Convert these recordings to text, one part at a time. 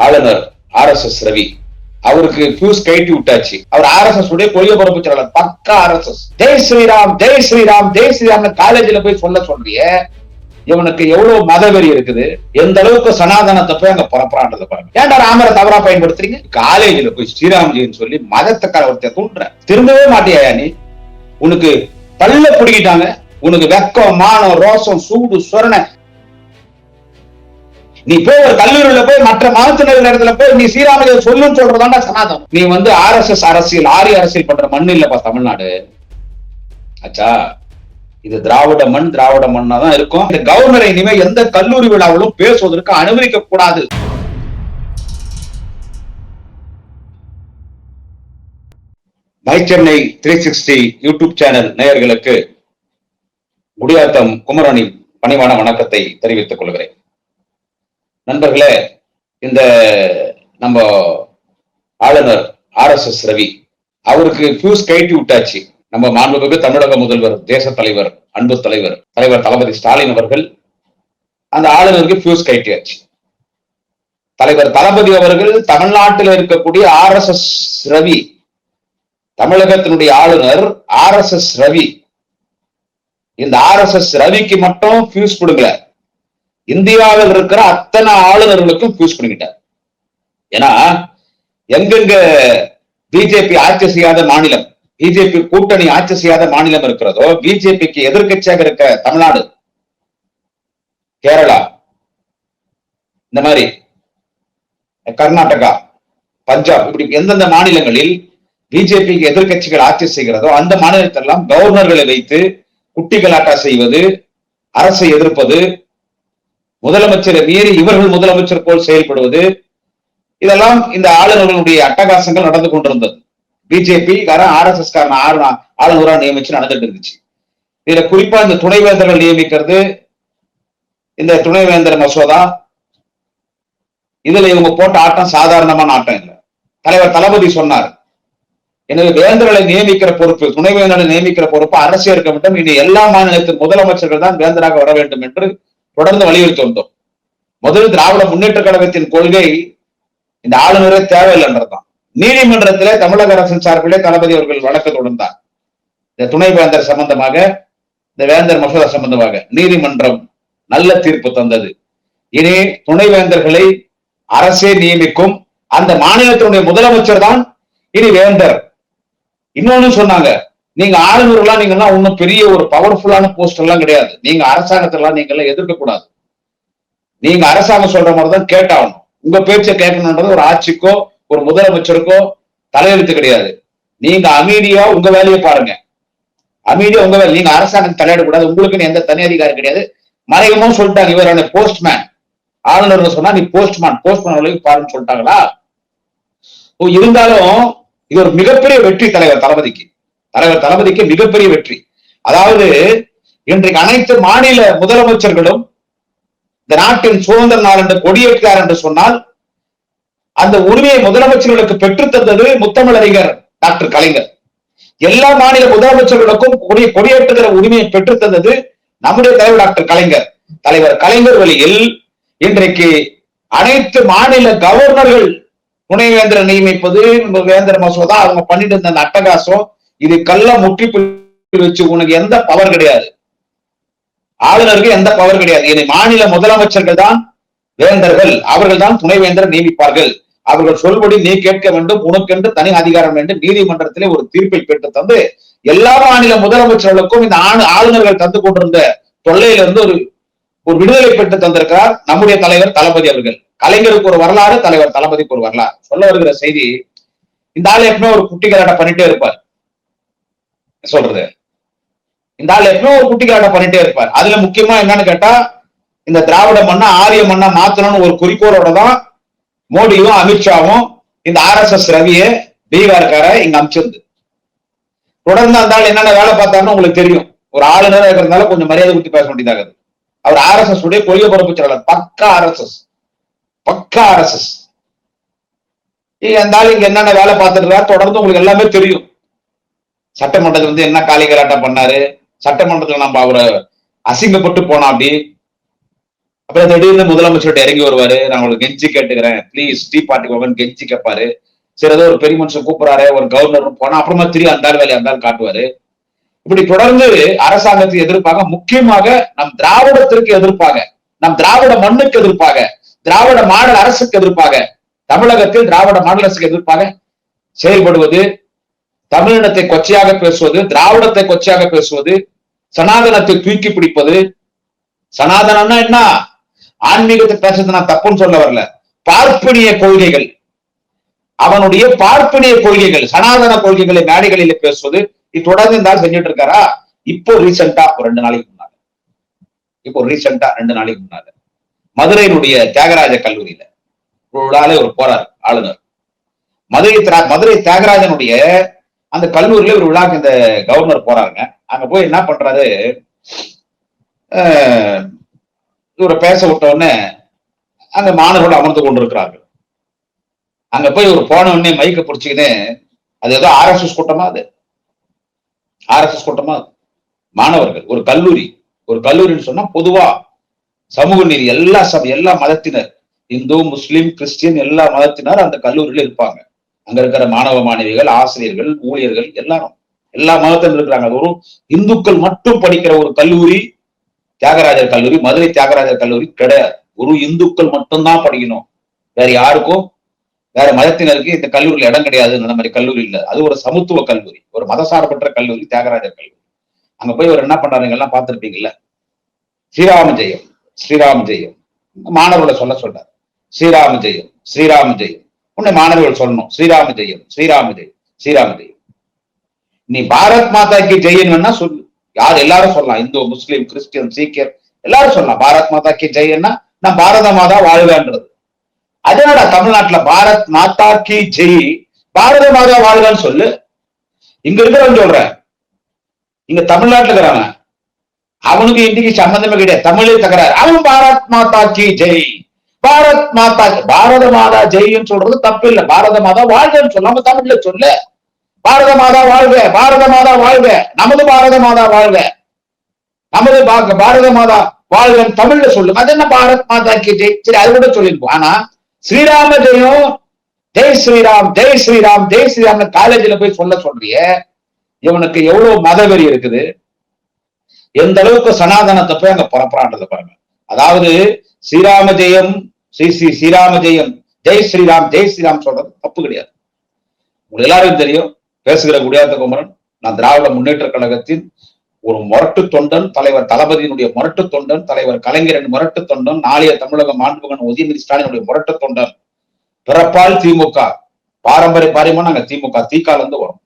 ஆளுநர் RSS ரவி அவருக்கு பியூஸ் கைட்டி விட்டாச்சு. அவர் RSS உடைய கொள்கை பரப்பு செயலாளர், பக்கா RSS. ஜெய் ஸ்ரீராம் ஜெய் ஸ்ரீராம் ஜெய் ஸ்ரீராம் காலேஜ்ல போய் சொல்றிய இவனுக்கு எவ்வளவு மதவெறி இருக்குது, எந்த அளவுக்கு சனாதனத்தை போய் அங்க பரப்புறான்றத பாருங்க. ஏன்டா ராமரை தவறா பயன்படுத்துறீங்க? காலேஜ்ல போய் ஸ்ரீராம்ஜின்னு சொல்லி மதத்துக்கார ஒருத்தர் தூண்டுற, திரும்பவே மாட்டியா நீ? உனக்கு பல்ல பிடிக்கிட்டாங்க, உனக்கு வெக்கம் மானம் ரோசம் சூடு சொரணை. நீ போய் ஒரு கல்லூரியில போய் மற்ற மதத்தினர் இடத்துல போய் நீ ஸ்ரீராமஜெயம் சொல்லுன்னு சொல்றதாண்டா சனாதனம். நீ RSS அரசியல் ஆரிய அரசியல் பண்ற மண் இல்லப்பா தமிழ்நாடு. ஆச்சா, இது திராவிட மண், திராவிட மண்ணா தான் இருக்கும். இந்த கவர்னரை இனிமே எந்த கல்லூரி விழாவிலும் பேசுவதற்கு அனுமதிக்க கூடாது. மை சென்னை 360 யூடியூப் சேனல் நேயர்களுக்கு குடியாத்தம் குமரனின் பணிவான வணக்கத்தை தெரிவித்துக் கொள்கிறேன். நண்பர்களே, இந்த நம்ம ஆளுநர் RSS ரவி அவருக்கு பியூஸ் கைட்டி விட்டாச்சு. நம்ம மாண்புமிகு தமிழக முதல்வர், தேச தலைவர், அன்பு தலைவர் தளபதி ஸ்டாலின் அவர்கள் அந்த ஆளுநருக்கு பியூஸ் கைட்டியாச்சு. தலைவர் தளபதி அவர்கள் தமிழ்நாட்டில் இருக்கக்கூடிய RSS ரவி, தமிழகத்தினுடைய ஆளுநர் RSS ரவி, இந்த RSS ரவிக்கு மட்டும் பியூஸ் கொடுக்கல, இந்தியாவில் இருக்கிற அத்தனை ஆளுநர்களுக்கும் பியூஸ் பண்ணிக்கிட்டார். ஏன்னா எங்கெங்க பிஜேபி ஆட்சி செய்யாத மாநிலம், பிஜேபி கூட்டணி ஆட்சி செய்யாத மாநிலம் இருக்கிறதோ, பிஜேபிக்கு எதிர்கட்சியாக இருக்க தமிழ்நாடு, கேரளா, இந்த மாதிரி கர்நாடகா, பஞ்சாப், இப்படி எந்தெந்த மாநிலங்களில் பிஜேபிக்கு எதிர்கட்சிகள் ஆட்சி செய்கிறதோ அந்த மாநிலத்தெல்லாம் கவர்னர்களை வைத்து குட்டி கலாட்டா செய்வது, அரசை எதிர்ப்பது, முதலமைச்சரை மீறி இவர்கள் முதலமைச்சர் போல் செயல்படுவது, இதெல்லாம் இந்த ஆளுநர்களுடைய அட்டகாசங்கள் நடந்து கொண்டிருந்தது. பிஜேபி RSS காரன் ஆளுநராக நியமிச்சு நடந்துட்டு இருந்துச்சு. இதுல குறிப்பா இந்த துணைவேந்தர்கள் நியமிக்கிறது, இந்த துணைவேந்தர் மசோதா, இதுல இவங்க போட்ட ஆட்டம் சாதாரணமான ஆட்டம் இல்லை. தலைவர் தளபதி சொன்னார், எனவே வேந்தர்களை நியமிக்கிற பொறுப்பு, துணைவேந்தர்களை நியமிக்கிற பொறுப்பு அரசே இருக்க வேண்டும், இனி எல்லா மாநிலத்தின் முதலமைச்சர்கள் தான் வேந்தராக வர வேண்டும் என்று தொடர்ந்து வலியுறுத்தி வந்தோம். முதல் திராவிட முன்னேற்ற கழகத்தின் கொள்கை இந்த ஆளுநரே தேவையில்லைன்றதுதான். நீதிமன்றத்திலே தமிழக அரசின் சார்பிலே தளபதி அவர்கள் வழக்கு தொடர்ந்தார். இந்த துணைவேந்தர் சம்பந்தமாக, இந்த வேந்தர் மசோதா சம்பந்தமாக நீதிமன்றம் நல்ல தீர்ப்பு தந்தது. இனி துணைவேந்தர்களை அரசே நியமிக்கும், அந்த மாநிலத்தினுடைய முதலமைச்சர் தான் இனி வேந்தர். இன்னொன்னு சொன்னாங்க, நீங்க ஆளுநர்கள்லாம் நீங்கெல்லாம் ஒன்னும் பெரிய ஒரு பவர்ஃபுல்லான போஸ்ட் எல்லாம் கிடையாது, நீங்க அரசாங்கத்தெல்லாம் நீங்க எல்லாம் எதிர்க்க கூடாது, நீங்க அரசாங்கம் சொல்ற மாதிரிதான் கேட்டாகணும், உங்க பேச்சை கேட்கணுன்றது ஒரு ஆட்சிக்கோ ஒரு முதலமைச்சருக்கோ தலையெழுத்து கிடையாது. நீங்க அமைதியா உங்க வேலையை பாருங்க, அமைதியா உங்க வேலை, நீங்க அரசாங்கம் தலையிடக்கூடாது, உங்களுக்குன்னு எந்த தனி அதிகாரம் கிடையாது. மறைமுகமும் சொல்லிட்டாங்க, இவரான போஸ்ட்மேன், ஆளுநர் சொன்னா நீ போஸ்ட்மேன் வரைக்கும் பாருன்னு சொல்லிட்டாங்களா? இருந்தாலும் இது ஒரு மிகப்பெரிய வெற்றி தலைவர் தளபதிக்கு மிகப்பெரிய வெற்றி. அதாவது இன்றைக்கு அனைத்து மாநில முதலமைச்சர்களும் இந்த நாட்டின் சுதந்திர நாள் என்று கொடியேற்றார் என்று சொன்னால் அந்த உரிமையை முதலமைச்சர்களுக்கு பெற்றுத்தந்தது முத்தமிழறிஞர் டாக்டர் கலைஞர். எல்லா மாநில முதலமைச்சர்களுக்கும் கொடியேற்றுகிற உரிமையை பெற்றுத்தந்தது நம்முடைய தலைவர் டாக்டர் கலைஞர். தலைவர் கலைஞர் வழியில் இன்றைக்கு அனைத்து மாநில கவர்னர்கள் துணைவேந்தரை நியமிப்பது, வேந்தர் மசோதா, அவங்க பண்ணிட்டு இருந்த அந்த அட்டகாசம், இதுக்கெல்லாம் முற்றுப்புள்ளி வச்சு உனக்கு எந்த பவர் கிடையாது, ஆளுநருக்கு எந்த பவர் கிடையாது. இனி மாநில முதலமைச்சர்கள் தான் வேந்தர்கள், அவர்கள் தான் துணைவேந்தரை நியமிப்பார்கள், அவர்கள் சொல்படி நீ கேட்க வேண்டும், உனக்கென்று தனி அதிகாரம் வேண்டும். நீதிமன்றத்திலே ஒரு தீர்ப்பை பெற்று தந்து எல்லா மாநில முதலமைச்சர்களுக்கும் இந்த ஆளுநர்கள் தந்து கொண்டிருந்த தொல்லையிலிருந்து ஒரு விடுதலை பெற்று தந்திருக்கிறார் நம்முடைய தலைவர் தளபதி அவர்கள். கலைஞருக்கு ஒரு வரலாறு, தலைவர் தளபதிக்கு ஒரு வரலாறு. சொல்ல வருகிற செய்தி, இந்த ஆள் எப்பவுமே ஒரு குட்டி கலாட்டம் பண்ணிட்டே இருப்பார். சொல்றது, இந்த ஆள் எப்பவுமே ஒரு குட்டி கலாட்டம் பண்ணிட்டே இருப்பார். அதுல முக்கியமா என்னன்னு கேட்டா, இந்த திராவிட மண்ணா ஆரிய மண்ணா மாத்தணும்னு ஒரு குறிக்கோளோட தான் மோடியும் அமித்ஷாவும் இந்த RSS ரவியை பீகார்கார இங்க அமைச்சிருந்து தொடர்ந்து அந்த ஆள் என்னென்ன வேலை பார்த்தாருன்னு உங்களுக்கு தெரியும். ஒரு ஆளுநர் இருக்கிறதுனால கொஞ்சம் மரியாதை கொடுத்து பேச வேண்டியதாகுது. அவர் RSS உடைய கொள்கை பரப்பு செயலாளர், பக்கா RSS. அந்த ஆள் இங்க என்னென்ன வேலை பார்த்துட்டு தொடர்ந்து உங்களுக்கு எல்லாமே தெரியும். சட்டமன்றத்துல என்ன காலி கலாட்டம் பண்ணாரு, சட்டமன்றத்துல நம்ம அவரை அசிங்கப்பட்டு போனா, அப்படி அப்புறம் திடீர்னு முதலமைச்சர்கிட்ட இறங்கி வருவாரு, நான் உங்களுக்கு கெஞ்சி கேட்டுக்கிறேன் பிளீஸ் டீ பார்ட்டி போகன்னு கெஞ்சி கேட்பாரு. சரி ஏதோ ஒரு பெரிய மனுஷன் கூப்பிடுறாரு, ஒரு கவர்னர் போனா அப்புறமா திரும்பி அந்த வேலையை அந்த காட்டுவாரு. இப்படி தொடர்ந்து அரசாங்கத்தை எதிர்ப்பாங்க. முக்கியமாக நம் திராவிடத்திற்கு எதிர்ப்பாக, நம் திராவிட மண்ணுக்கு எதிர்ப்பாக, திராவிட மாடல் அரசுக்கு எதிர்ப்பாக, தமிழகத்தில் திராவிட மாடல் அரசுக்கு எதிர்ப்பாக செயல்படுவது, தமிழினத்தை கொச்சையாக பேசுவது, திராவிடத்தை கொச்சையாக பேசுவது, சனாதனத்தை தூக்கி பிடிப்பது. சனாதனம்னா என்ன? ஆன்மீகத்தை பேசுறது நான் தப்புன்னு சொல்ல வரல. பார்ப்பனிய கொள்கைகள், அவனுடைய பார்ப்பனிய கொள்கைகள், சனாதன கொள்கைகளை மேடைகளில் பேசுவது தொடர்ந்து இருந்தாலும் செஞ்சுட்டு இருக்காரா? இப்போ ரீசெண்டா ஒரு 2 நாளைக்கு முன்னால மதுரையினுடைய தியாகராஜ கல்லூரியில ஒரு போறார் ஆளுநர். மதுரை தியாகராஜனுடைய அந்த கல்லூரியில ஒரு விழாக்கு இந்த கவர்னர் போறாருங்க. அங்க போய் என்ன பண்றாரு, இவரை பேச விட்ட உடனே அங்க மாணவர்கள் அமர்ந்து கொண்டிருக்கிறார்கள். அங்க போய் ஒரு போன உடனே மைக்க பிடிச்சிக்கின்னு, அது ஏதோ ஆர்எஸ்எஸ் கூட்டமா, அது ஆர்எஸ்எஸ் கூட்டமா, மாணவர்கள் ஒரு கல்லூரின்னு சொன்னா பொதுவா சமூக நீதி எல்லா மதத்தினர், இந்து முஸ்லிம் கிறிஸ்டியன் எல்லா மதத்தினர் அந்த கல்லூரியில இருப்பாங்க. அங்க இருக்கிற மாணவ மாணவிகள், ஆசிரியர்கள், ஊழியர்கள் எல்லாரும் எல்லா மதத்திலும் இருக்கிறாங்க. ஒரு இந்துக்கள் மட்டும் படிக்கிற ஒரு கல்லூரி தியாகராஜர் கல்லூரி, மதுரை தியாகராஜர் கல்லூரி கிடையாது. ஒரு இந்துக்கள் மட்டும்தான் படிக்கணும், வேற யாருக்கும் வேற மதத்தினருக்கு இந்த கல்லூரியில் இடம் கிடையாது. அந்த மாதிரி கல்லூரி இல்ல, அது ஒரு சமத்துவ கல்லூரி, ஒரு மதசார்பற்ற கல்லூரி தியாகராஜர் கல்லூரி. அங்க போய் ஒரு என்ன பண்றாங்க எல்லாம் பார்த்திருப்பீங்கல்ல, ஸ்ரீராம ஜெயம் மாணவர்களை சொல்றாரு. ஸ்ரீராம ஜெயம் உன்னை மாணவர்கள் சொல்லணும், ஸ்ரீராம ஜெயம். நீ பாரத் மாதா கி ஜெயின் வேணா சொல்லு, யார் எல்லாரும் சொல்லலாம், இந்து முஸ்லிம் கிறிஸ்டியன் சீக்கியர் எல்லாரும் சொல்லலாம். பாரத் மாதா கி ஜெயன்னா நான் பாரத மாதா வாழ்வேன்றது. அதனால தமிழ்நாட்டுல பாரத் மாதா கி ஜெய், பாரத மாதா வாழ்வேன்னு சொல்லு. இங்க இருக்கிறவன் சொல்றேன், இங்க தமிழ்நாட்டுல இருக்கிறவன், அவனுக்கு இந்திக்கு சம்பந்தமே கிடையாது, தமிழே தகராறு. அவன் பாரத் மாதா கி ஜெய், பாரத் மாதா, பாரத மாதா ஜெய்ன்னு சொல்றது தப்பு இல்லை, பாரத மாதா வாழ்வேன்னு சொல்லாம தமிழ்ல சொல்லு. பாரத மாதா வாழ்க, பாரத மாதா வாழ்க, நமது பாரத மாதா வாழ்க, நமது பாரத மாதா வாழ்க தமிழ்ல சொல்லுங்க. அது என்ன பாரத் மாதா கி ஜெய், சரி அது கூட சொல்லிருப்போம். ஆனா ஸ்ரீராம ஜெயம், ஜெய் ஸ்ரீராம் ஜெய் ஸ்ரீராம் ஜெய் ஸ்ரீராம் காலேஜில் போய் சொல்றிய, இவனுக்கு எவ்வளவு மதவெறி இருக்குது, எந்த அளவுக்கு சனாதனத்தை போய் அங்க புறப்படாண்டது பாருங்க. அதாவது ஸ்ரீராம ஜெயம், ஸ்ரீராம ஜெயம், ஜெய் ஸ்ரீராம் சொல்றது தப்பு கிடையாது. உங்களுக்கு எல்லாருக்கும் தெரியும், பேசுகிற குடியாத்த குமரன் நான் திராவிட முன்னேற்ற கழகத்தின் ஒரு முரட்டு தொண்டன், தலைவர் தளபதியினுடைய முரட்டு தொண்டன், தலைவர் கலைஞரின் முரட்டு தொண்டன், நாளைய தமிழக மாண்புமகன் உதயநிதி ஸ்டாலினுடைய முரட்டு தொண்டன். பிறப்பால் திமுக, பாரம்பரியமா நாங்க திமுக தீக்கால இருந்து வரும்,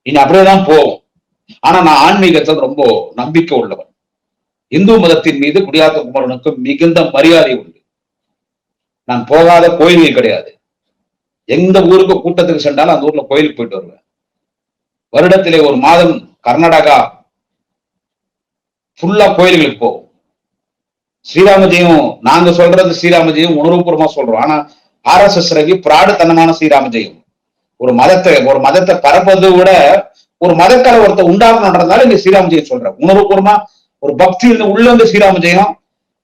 இனி அப்படியேதான் போவோம். ஆனா நான் ஆன்மீகத்தில் ரொம்ப நம்பிக்கை உள்ளவன். இந்து மதத்தின் மீது குடியாத்த குமரனுக்கு மிகுந்த மரியாதை உண்டு. நான் போகாத கோயில்கள் கிடையாது. எந்த ஊருக்கு கூட்டத்துக்கு சென்றாலும் அந்த ஊர்ல கோயிலுக்கு போயிட்டு வருவேன். வருடத்திலே ஒரு மாதம் கர்நாடகா ஃபுல்லா கோயில்களுக்கு போகும். ஸ்ரீராமஜெயம் நாங்க சொல்றது ஸ்ரீராமஜெயம் உணர்வுபூர்வமா சொல்றோம். ஆனா ஆர்எஸ்எஸ் ரவி பிராடுத்தனமான ஸ்ரீராமஜெயம். ஒரு மதத்தை பரப்பதை விட ஒரு மதக்கலை ஒருத்தர் உண்டாக்கணும்ன்றதுனால இங்க ஸ்ரீராமஜெயம் சொல்றேன். உணர்வுபூர்வமா ஒரு பக்தி உள்ள வந்து ஸ்ரீராமஜெயம்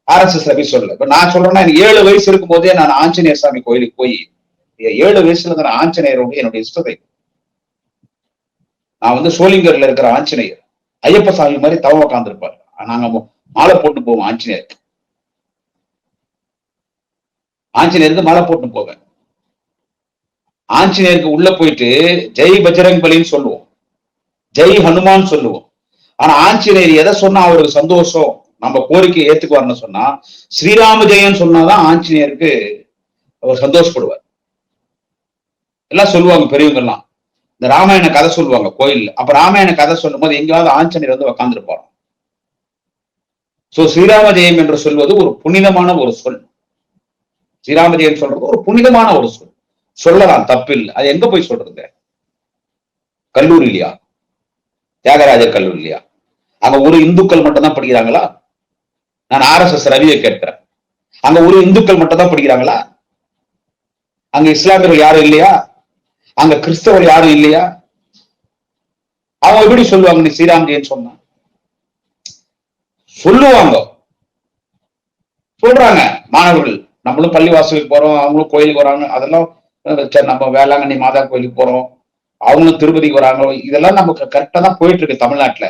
ஆர்எஸ்எஸ் ரவி சொல்லல. இப்ப நான் சொல்றேன்னா, எனக்கு 7 வயசு இருக்கும் போதே நான் ஆஞ்சநேயர் சாமி கோயிலுக்கு போய் 7 வயசுல இருக்கிற ஆஞ்சநேயரோட என்னுடைய இஷ்டத்தை, நான் வந்து சோளிங்கர்ல இருக்கிற ஆஞ்சநேயர் ஐயப்ப சாமி மாதிரி தவம் உட்கார்ந்துருப்பாரு. நாங்க மாலை போட்டு போவோம் ஆஞ்சநேயருக்கு மாலை போட்டு போவேன். ஆஞ்சநேயருக்கு உள்ள போயிட்டு ஜெய் பஜ்ரங் பலின்னு சொல்லுவோம், ஜெய் ஹனுமான் சொல்லுவோம். ஆனா ஆஞ்சநேயர் எதை சொன்னா அவருக்கு சந்தோஷம், நம்ம கோரிக்கை ஏத்துக்குவார்னு சொன்னா ஸ்ரீராம ஜெயன்னு சொன்னாதான் ஆஞ்சநேயருக்கு அவர் சந்தோஷப்படுவார். எல்லாம் சொல்லுவாங்க பெரியவங்க எல்லாம், இந்த ராமாயண கதை சொல்லுவாங்க கோயில்ல. அப்ப ராமாயண கதை சொல்லும் போது எங்கேயாவது ஆஞ்சநேயர் வந்து உட்கார்ந்துருப்பாரு. சோ ஸ்ரீராம ஜெயம் என்று சொல்வது ஒரு புனிதமான ஒரு சொல். ஸ்ரீராம ஜெயம் சொல்றது ஒரு புனிதமான ஒரு சொல், சொல்லலாம், தப்பு இல்லை. அது எங்க போய் சொல்றது? கல்லூரி இல்லையா, தியாகராஜர் கல்லூரி இல்லையா? அங்க ஒரு இந்துக்கள் மட்டும் தான் படிக்கிறாங்களா? நான் ஆர்எஸ்எஸ் ரவியை கேட்கிறேன், அங்க ஒரு இந்துக்கள் மட்டும் தான் படிக்கிறாங்களா? அங்க இஸ்லாமியர்கள் யாரும் இல்லையா? அங்க கிறிஸ்தவர்கள் யாரும் இல்லையா? அவங்க எப்படி சொல்லுவாங்க நீ ஸ்ரீராம் ஜெயன் சொன்னா? சொல்லுவாங்க. சொல்றாங்க மாணவர்கள். நம்மளும் பள்ளிவாசலுக்கு போறோம், அவங்களும் கோயிலுக்கு வராங்க, அதெல்லாம் நம்ம வேளாங்கண்ணி மாதா கோயிலுக்கு போறோம், அவங்களும் திருப்பதிக்கு வராங்க. இதெல்லாம் நமக்கு கரெக்டா தான் போயிட்டு இருக்கு தமிழ்நாட்டுல.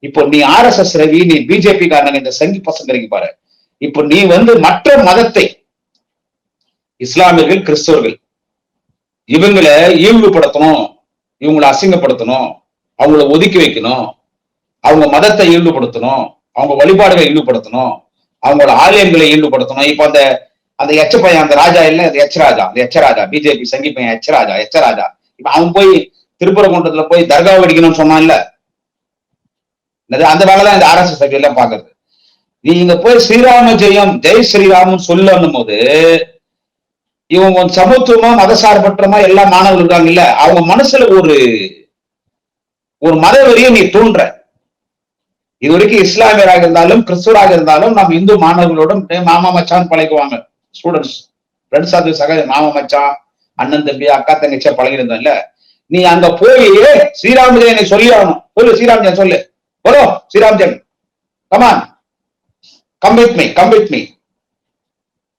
இப்போ நீ RSS ரவி, நீ பிஜேபி காரங்க, இந்த சங்கி பசங்க பாரு, இப்போ நீ மற்ற மதத்தை, இஸ்லாமியர்கள், கிறிஸ்தவர்கள், இவங்களை இழிவுபடுத்தணும், இவங்களை அசிங்கப்படுத்தணும், அவங்கள ஒதுக்கி வைக்கணும், அவங்க மதத்தை இழிவுபடுத்தணும், அவங்க வழிபாடுகளை இழிவுபடுத்தணும், அவங்களோட ஆலயங்களை ஈடுபடுத்தணும். இப்ப அந்த எச்ச பையன், அந்த ராஜா இல்ல, அந்த எச்சராஜா, பிஜேபி சங்கி பையன் எச்சராஜா, இப்ப அவன் போய் திருப்பரங்குன்றத்துல போய் தர்கா வெடிக்கணும்னு சொன்னான் இல்ல, அந்த வேலைதான் இந்த RSS எல்லாம் பாக்குறது. நீங்க போய் ஸ்ரீராம ஜெயம், ஜெய் ஸ்ரீராமன் சொல்லணும் போது, இவங்க சமத்துவமா மதசார்பற்றமா எல்லா மாணவர்கள் இருக்காங்க இல்ல, அவங்க மனசுல ஒரு மத வெறியை நீ தூண்டுற. இதுவரைக்கும் இஸ்லாமியராக இருந்தாலும் கிறிஸ்துவராக இருந்தாலும் நம்ம இந்து மாணவர்களோட மாமா மச்சான் பழகுவாங்க. ஸ்டூடெண்ட்ஸ் ஃப்ரெண்ட்ஸ், அது சக மாமா மச்சான், அண்ணன் தம்பி, அக்கா தங்கச்சியா பழகிருந்தோம் இல்ல. நீ அங்க போய் ஸ்ரீராம் ஜெயனை சொல்லி ஆகணும். சொல்லு ஸ்ரீராம் ஜெயன், சொல்லு, polo Sriram Jayan, come on, come with me,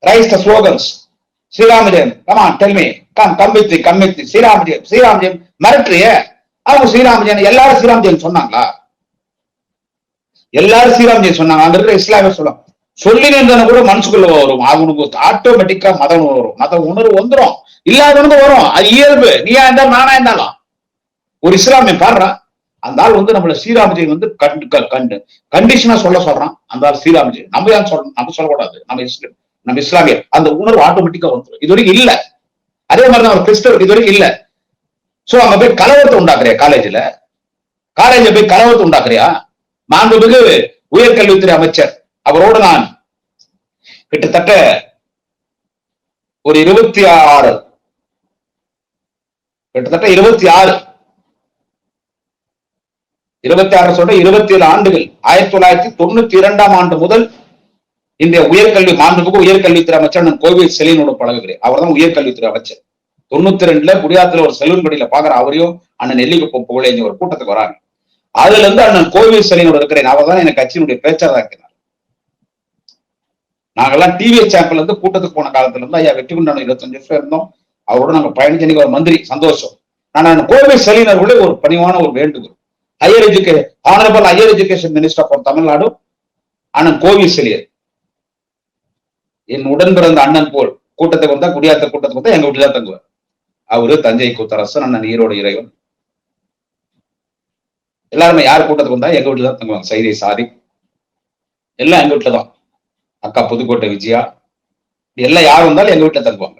raise the slogans, Sriram Jayan, come on, tell me, come with me, Sriram Jayan மிரட்டுறிய. அவங்க ஸ்ரீராம் ஜெயன், எல்லாரும் ஸ்ரீராம் ஜெயன் சொன்னாங்களா? எல்லாரும் ஸ்ரீராம் ஜெயன் சொன்னாங்க. அங்க இருக்கிற இஸ்லாமிய சொல்லலாம் சொல்லி நின்றன கூட மனசுக்குள்ள வரும். அவனுக்கு ஆட்டோமேட்டிக்கா மதம் வரும், மத உணர்வு வந்துடும், இல்லாதவனுக்கு வரும். அது இயல்பு. நீயா இருந்தாலும் நானா இருந்தாலும் ஒரு இஸ்லாமிய பாடுறா, அந்த ஆள் நம்மள ஸ்ரீராம் ஜெயன் கண்டிஷனா சொல்றான். அந்த ஆள் ஸ்ரீராம் ஜெயன். நம்ம ஏன் சொல்லணும்? நம்ம சொல்லக்கூடாது. நம்ம இஸ்லாமியர் அந்த உணர்வு ஆட்டோமேட்டிக்கா வந்துடும். இது வரைக்கும் இல்ல. அதே மாதிரிதான் ஒரு கிறிஸ்தவருக்கு இது வரைக்கும் இல்ல. சோ அங்க போய் கலவரத்தை உண்டாக்குறியா? காலேஜ்ல போய் கலவரத்தை உண்டாக்குறியா? மாண்புமிகு உயர்கல்வித்துறை அமைச்சர் அவரோடு நான் கிட்டத்தட்ட ஒரு 26 சொல்ற 27 ஆண்டுகள், 1992ஆம் ஆண்டு முதல் இந்த உயர்கல்வி, மாண்புமிகு உயர்கல்வித்துறை அமைச்சர் நான் கோவில் செலியனோட பழகுகிறேன். அவர் தான் உயர்கல்வித்துறை அமைச்சர். 92ல குடியாத்துல ஒரு செலூன் கடையில பாக்குற அவரையும் அண்ணன் நெல்லிக்குப்பம் புகழேந்தி ஒரு கூட்டத்துக்கு வராங்க. அதுல இருந்து அண்ணன் கோவில் செலியனோட இருக்கிறேன். அவர் தான் எனக்கு கட்சியினுடைய பேச்சாளராக இருக்கிறார். நாங்கெல்லாம் டிவிஎஸ் சேனல்ல இருந்து கூட்டத்துக்கு போன காலத்துல இருந்து ஐயா வெற்றிகுண்டான 25 வருஷம் இருந்தோம். அவரோட நாங்க பயணிச்சு ஒரு மந்திரி, சந்தோஷம். நான் கோவில் செலியனர்களே ஒரு பணிவான ஒரு வேண்டுகோள், honourable higher education minister for Tamil Nadu அண்ணன் கோவில் செலியர், என் உடன் பிறந்த அண்ணன் போல் கூட்டத்துக்கு வந்தா, குடியாத்த கூட்டத்துக்கு வந்தா எங்க வீட்டுல தான் தங்குவார். அவரு தஞ்சை கூத்தரசன், அண்ணன் ஈரோடு இறைவன், எல்லாருமே யார் கூட்டத்துக்கு வந்தா எங்க வீட்டுல தான் தங்குவாங்க. சைதை சாதி எல்லாம் எங்க வீட்டுல தான். அக்கா புதுக்கோட்டை விஜயா எல்லாம் யார் வந்தாலும் எங்க வீட்டுல தங்குவாங்க.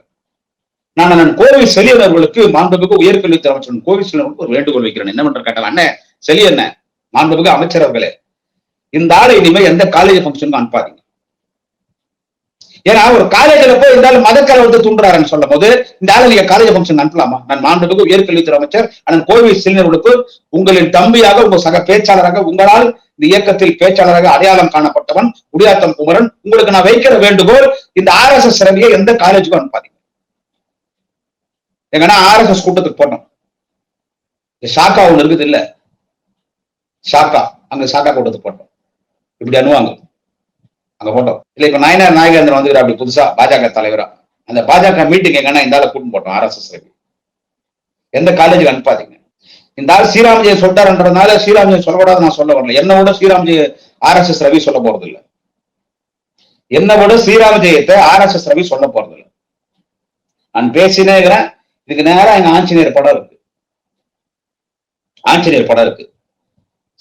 நான் கோவில் செலியன் அவர்களுக்கு, மாண்புமிகு உயர்கல்வித்துறை அமைச்சர் கோவில் செலியன் அவர்களுக்கு ஒரு வேண்டுகோள் வைக்கிறேன். என்னவென்று கேட்டால், அண்ணே செலியன், மாண்புமிகு அமைச்சர் அவர்களே, இந்த ஆளை இனிமே எந்த காலேஜ் ஃபங்க்ஷனுக்கும் அனுப்பாதீங்க. ஏன்னா ஒரு காலேஜ்ல போய் இருந்தாலும் மத கலவரத்தை தூண்டுறாருன்னு சொல்லும் போது இந்த ஆளை நீங்க காலேஜ் ஃபங்க்ஷன் அனுப்பலாமா? நான் மாண்புமிகு உயர்கல்வித்துறை அமைச்சர் அண்ணன் கோவில் செலியனர்களுக்கு, உங்களின் தம்பியாக, உங்க சக பேச்சாளராக, உங்களால் இந்த இயக்கத்தில் பேச்சாளராக அடையாளம் காணப்பட்டவன் குடியாத்தம் குமரன், உங்களுக்கு நான் வைக்கிற வேண்டுகோள், இந்த RSS ரவியை எந்த காலேஜுக்கும் அனுப்பாதீங்க. எங்கன்னா RSS கூட்டத்துக்கு போட்டோம், ஷாக்கா ஒண்ணு இருக்குது இல்ல, ஷாக்கா, அங்க ஷாக்கா கூட்டத்துக்கு போட்டோம், இப்படி அனுவாங்க அங்க போட்டோம் இல்ல. இப்ப நயனார் நாகேந்திரன் வந்துக்கிற அப்படி புதுசா பாஜக தலைவரா, அந்த பாஜக மீட்டிங் எங்கன்னா இந்த ஆளை கூட்டு போட்டோம் RSS ரவி. எந்த காலேஜுக்கு அனுப்பாதீங்க. இந்த ஆள் ஸ்ரீராம் ஜெயம் சொல்றாருன்றதுனால ஸ்ரீராம் ஜெயம் சொல்லக்கூடாது நான் சொல்ல வரல. என்னோட ஸ்ரீராம் ஜெய RSS ரவி சொல்ல போறது இல்லை. என்னோட ஸ்ரீராம் ஜெயத்தை RSS ரவி சொல்ல போறது இல்லை. நான் பேசினே இருக்கிறேன். இதுக்கு நேரம் எங்க ஆஞ்சநேயர் படம் இருக்கு, ஆஞ்சநேயர் படம் இருக்கு,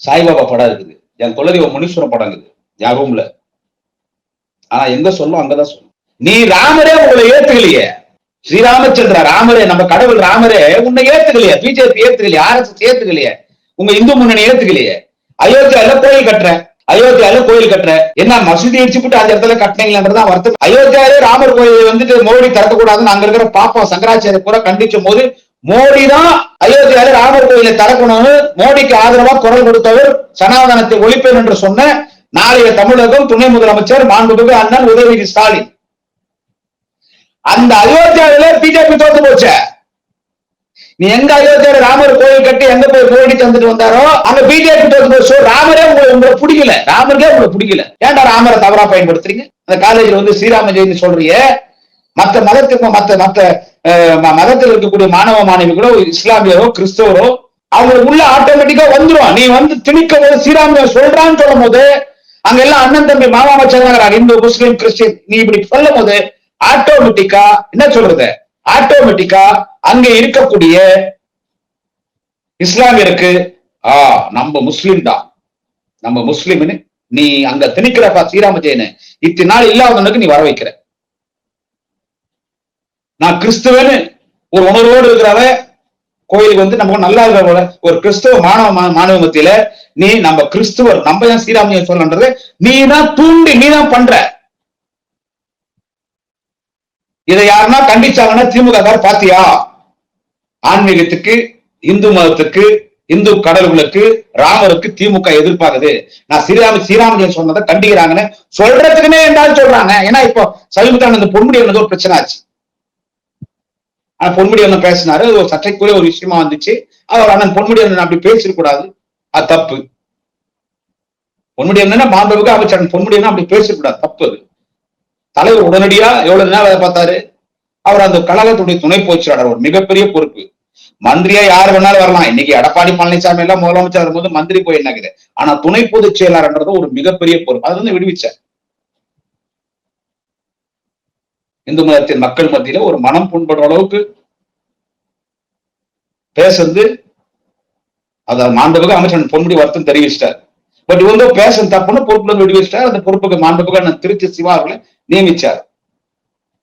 சாய்பாபா படம் இருக்குது, என் குலதெய்வ முனீஸ்வரன் படம் இருக்குது என் ரூம்ல. ஆனா எங்க சொல்லும் அங்கதான் சொல்லும். நீ ராமரே உங்களை ஏத்துக்கலையே, ஸ்ரீராமச்சந்திரா ராமரே, நம்ம கடவுள் ராமரே உன்னை ஏத்துக்கலையே, பிஜேபி ஏத்துக்கலையே, RSS ஏத்துக்கலையே, உங்க இந்து முன்னணி ஏத்துக்கலையே. அயோத்தியால கோயில் கட்டுற என்ன மசூதி இடிச்சுட்டு அந்த இடத்துல கட்டினீங்களன்றதான் வருத்தம். அயோத்தியாலே ராமர் கோயில் மோடி திறக்கக்கூடாதுன்னு அங்க இருக்கிற பாப்பா சங்கராச்சாரிய பூரா கண்டிச்ச போது மோடி தான் அயோத்தியால ராமர் கோயிலை திறக்கணும்னு மோடிக்கு ஆதரவா குரல் கொடுத்தவர், சனாதனத்தை ஒழிப்பேன் என்று சொன்ன நாளைய தமிழகம் துணை முதலமைச்சர் மாண்புமிகு அண்ணன் உதயநிதி ஸ்டாலின். அந்த அயோத்தியாவில பிஜேபி தோத்து போச்ச. நீ எங்க அயோத்தியில ராமர் கோயில் கட்டி எங்க போய் கோடி தந்துட்டு வந்தாரோ அங்க பிஜேபி ராமரே உங்களை பிடிக்கல, ராமருக்கே உங்களை பிடிக்கல. ஏன்டா ராமரை தவறா பயன்படுத்துறீங்க? அந்த காலேஜ்ல வந்து ஸ்ரீராம ஜெயந்தி சொல்றீங்க. மற்ற மதத்துக்கு மற்ற மதத்தில் இருக்கக்கூடிய மாணவ மாணவிகளோ இஸ்லாமியரோ கிறிஸ்தவரோ அவங்களுக்கு உள்ள ஆட்டோமேட்டிக்கா வந்துடும். நீ வந்து திணிக்க போது ஸ்ரீராம சொல்றான்னு சொல்லும் போது அங்க எல்லாம் அண்ணன் தம்பி மாமா மச்சான் இந்து முஸ்லீம் கிறிஸ்டின் நீ இப்படி சொல்லும் போது ஆட்டோமேட்டிக்கா என்ன சொல்றது, ஆட்டோமேட்டிக்கா அங்க இருக்கக்கூடிய இஸ்லாமியருக்கு நம்ம முஸ்லீம் தான், நம்ம முஸ்லீம்னு நீ அங்க திணிக்கிறப்பா ஸ்ரீராம ஜெயனு இத்தனை நாள் இல்லாதவனுக்கு நீ வர வைக்கிற. நான் கிறிஸ்துவன்னு ஒரு உணர்வோடு இருக்கிறவ கோயிலுக்கு வந்து நம்ம நல்லா இருக்கிற ஒரு கிறிஸ்துவ மாணவ மத்தியில நீ நம்ம கிறிஸ்துவர் நம்ம தான் ஸ்ரீராம சொல்லன்றது நீ தான் தூண்டி நீ தான் பண்ற. இதை யாருன்னா கண்டிச்சாங்கன்னா திமுக பாத்தியா, ஆன்மீகத்துக்கு இந்து மதத்துக்கு இந்து கடவுளுக்கு ராமருக்கு திமுக எதிர்ப்பாகுது, நான் ஸ்ரீராமஜெயம் சொன்னதை கண்டிக்கிறாங்கன்னு சொல்றதுக்குன்னே என்றாலும் சொல்றாங்க. ஏன்னா இப்போ சமீபத்தில் அந்த பொன்முடி ஒரு பிரச்சனை ஆச்சு. ஆனா பொன்முடி அண்ணன் பேசினாரு, ஒரு சர்ச்சைக்குரிய ஒரு விஷயமா வந்துச்சு. அவர் அண்ணன் பொன்முடி அண்ணன் அப்படி பேசிருக்கூடாது, அது தப்பு. பொன்முடி அண்ணன் மாண்புமிகு அமைச்சர் பொன்முடி அண்ணன் அப்படி பேசக்கூடாது, தப்பு. அது தலைவர் உடனடியா எவ்வளவு நேரம் வேலை பார்த்தாரு. அவர் அந்த கழகத்துடைய துணை பொதுச்செயலாளர், ஒரு மிகப்பெரிய பொறுப்பு. மந்திரியா யார் வேணாலும் வரலாம். இன்னைக்கு எடப்பாடி பழனிசாமி எல்லாம் முதலமைச்சர் வரும்போது மந்திரி போய் என்னங்குது. ஆனா துணை பொதுச் செயலாளர்ன்றது ஒரு மிகப்பெரிய பொறுப்பு. அது வந்து விடுவிச்சார். இந்து மதத்தின் மக்கள் மத்தியில ஒரு மனம் புண்படுற அளவுக்கு பேசுறது அத மாண்புமிகு அமைச்சர் பொன்முடி வருத்தம் தெரிவிச்சிட்டார். பட் இவங்க பேச தப்புன்னு பொறுப்புல இருந்து விடுவிச்சிட்டார். அந்த பொறுப்புக்கு மாண்புமிகு திருச்சி சிவா அவர்களை நியமிச்சார்.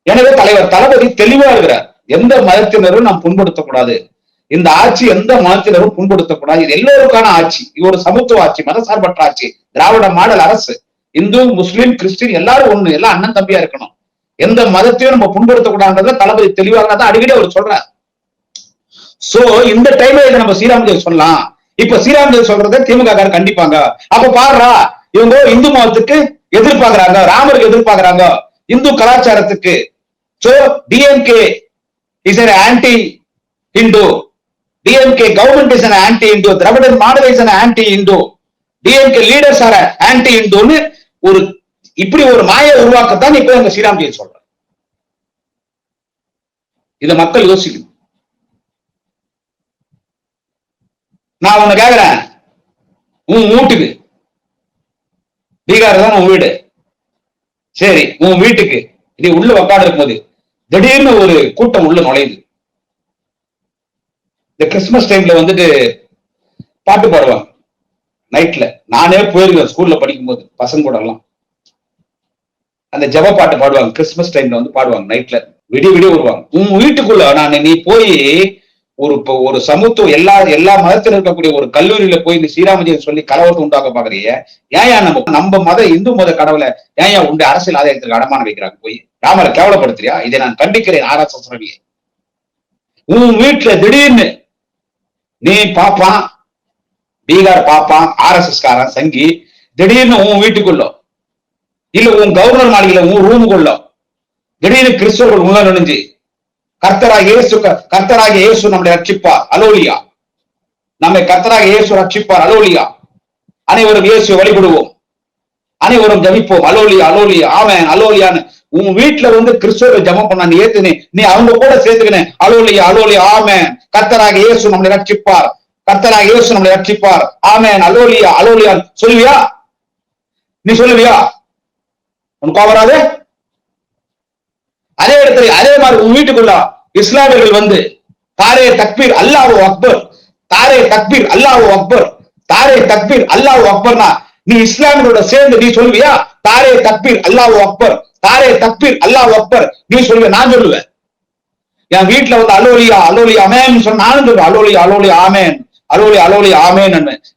எனவே தலைவர் தளபதி தெளிவா இருக்கிறார். எந்த மதத்தினரும் நாம் புண்படுத்தக்கூடாது, இந்த ஆட்சி எந்த மதத்தினரும் புண்படுத்தக்கூடாது, இது எல்லோருக்கான ஆட்சி, இது ஒரு சமத்துவ ஆட்சி, மதசார்பற்ற ஆட்சி, திராவிட மாடல் அரசு, இந்து முஸ்லீம் கிறிஸ்டின் எல்லாரும் ஒண்ணு, எல்லாம் அண்ணன் தம்பியா இருக்கணும், எந்த மதத்தையும் நம்ம புண்படுத்தக்கூடாதுன்றத தளபதி தெளிவாக தான் அடிக்கடி அவர் சொல்றார். சோ இந்த டைம்ல இதை நம்ம ஸ்ரீராமஜெயம் சொல்லலாம். இப்ப ஸ்ரீராமஜெயம் சொல்றதை திமுக கண்டிப்பாங்க. அப்ப பாடுறா இவங்க இந்து மதத்துக்கு எதிர்பார்க்கிறாங்க, ராமருக்கு எதிர்பார்க்கிறாங்க, இந்து கலாச்சாரத்துக்கு. So DMK is an anti-Hindu. DMK government is an anti-Hindu. Dravidian model is an anti-Hindu. DMK leaders are anti-Hindu. ஒரு இப்படி ஒரு மாய உருவாக்கத்தான் இப்ப அந்த ஸ்ரீராமஜெயம் சொல்ற. இத மக்கள் யோசிக்கணும். நான் உன்னை கேக்குறேன், உன் வீட்டுக்கு பீகார் தான் உன் வீடு, சரி உன் வீட்டுக்கு இது உள்ள உக்காடு இருக்கும் போது திடீர்னு ஒரு கூட்டம் உள்ள நுழையுது. இந்த கிறிஸ்துமஸ் டைம்ல வந்துட்டு பாட்டு பாடுவாங்க நைட்ல. நானே போயிருக்கேன் ஸ்கூல்ல படிக்கும் போது பசங்க கூட எல்லாம் அந்த ஜப பாட்டு பாடுவாங்க. கிறிஸ்துமஸ் டைம்ல வந்து பாடுவாங்க நைட்ல, விடிய விடிய வருவாங்க. உன் வீட்டுக்குள்ள நீ போய் ஒரு சமூகத்துவம் எல்லா மதத்தில் இருக்கக்கூடிய ஒரு கல்லூரியில போய் இந்த ஸ்ரீராமஜெயம் சொல்லி கலவரத்தை உண்டாக்க பாக்குறீங்க. ஏன் நம்ம மத இந்து மத கடவுளை ஏன் உண்டு அரசியல் ஆதாயத்திற்கு அடமான வைக்கிறாங்க? போய் ராமரை கேவலப்படுத்துறியா? இதை நான் கண்டிக்கிறேன். RSS ரவியை உன் வீட்டுல திடீர்னு நீ பாப்பான், பீகார் பாப்பான், RSS காரன் சங்கி திடீர்னு உன் வீட்டுக்குள்ள இல்ல உன் கவர்னர் மாளிகையில உன் ரூமுக்குள்ள திடீர்னு கிறிஸ்தவர்கள் உள்ள நுழைஞ்சு கர்த்தராகிய இயேசு நம்மை ரட்சிப்பார் அலோலியா, நம்மை கர்த்தராகிய இயேசு ரட்சிப்பார் அலோலியா, அனைவரும் இயேசு வழிபடுவோம், அனைவரும் ஜபிப்போம் அலோலியா அலோலியா ஆமென் அலோலியான்னு உன் வீட்டுல வந்து கிறிஸ்துவ ஜபம் பண்ண நீ ஏத்துனே, நீ அவங்க கூட சேர்த்துக்கினே அலோலியா அலோலியா ஆமென் கர்த்தராகிய இயேசு நம்மை ரட்சிப்பார், கர்த்தராகிய இயேசு நம்மை ரட்சிப்பார் ஆமென் அலோலியா அலோலியா சொல்லுவியா? நீ சொல்லுவியா? உனக்கு வராது? அதே இடத்துல அதே மாதிரி உன் வீட்டுக்குள்ள இஸ்லாமியர்கள் வந்து தாரே தக்பீர் அல்லாஹு அக்பர், தாரே தக்பீர் அல்லாஹு அக்பர், தாரே தக்பீர் அல்லாஹு அக்பர்னா நீ இஸ்லாமியரோட சேர்ந்து நீ சொல்லுவியா? தாரே தக்பீர் அல்லாஹு அக்பர், தாரே தக்பீர் அல்லாஹு அக்பர் நீ சொல்லுவேன், நான் சொல்லுவேன். என் வீட்டுல வந்து அலோலியா அலோலியா ஆமேன் சொன்ன நானும் சொல்லுவேன் அலோலியா அலோலியா ஆமேன் அலோலியா அலோலியா ஆமேன்.